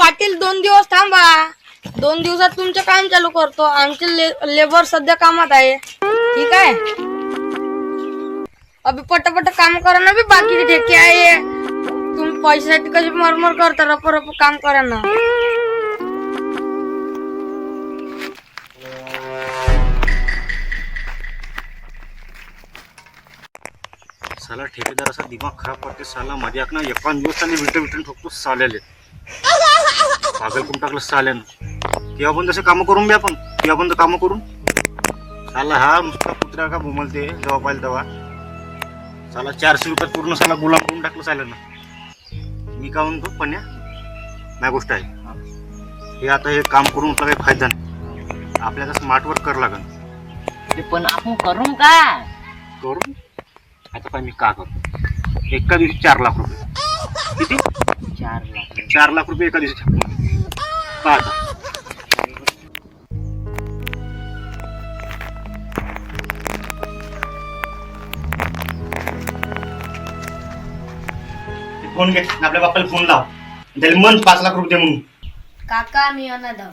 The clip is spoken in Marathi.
पाटील 2 दिवस थांबा. 2 दिवसात तुमचं काम चालू करतो. आमचे लेबर सध्या कामात आहे. ठीक आहे. अभी पटापट काम करा ना. बी बाकी ठेके आहे. तुम्ही पैशासाठी कशी मरमर करता. रप काम करा ना. साला ठेकेदार असा दिमाग खराब करते. साला माझ्या ना एकान दिवसाने विटून ठोकतो साल्याले. पागल करून टाकलं साल्यानं. तेव्हा पण तसे कामं करून बी आपण. तेव्हा पण कामं करून साला हा नुसता कुत्रा का भुमलते जेव्हा पाहिजे तेव्हा. साला 400 रुपयात पूर्ण साला गुलाम करून टाकलं साल्यानं. मी का म्हणतो पण नाही गोष्ट आहे हे. आता हे काम करून आपला काही फायदा नाही. आपल्याला स्मार्ट वर्क करावं लागेल. पण आपण करू का? करून आता काय मी का करतो. एका दिवशी 4 लाख रुपये. किती? 4 लाख. 4 लाख रुपये एका दिवशी छापून का आता. फोन घे आपल्या बापाला फोन लाव. त्याला मन 5 लाख रुपये दे म्हणून. काका मी अनाथ आहो.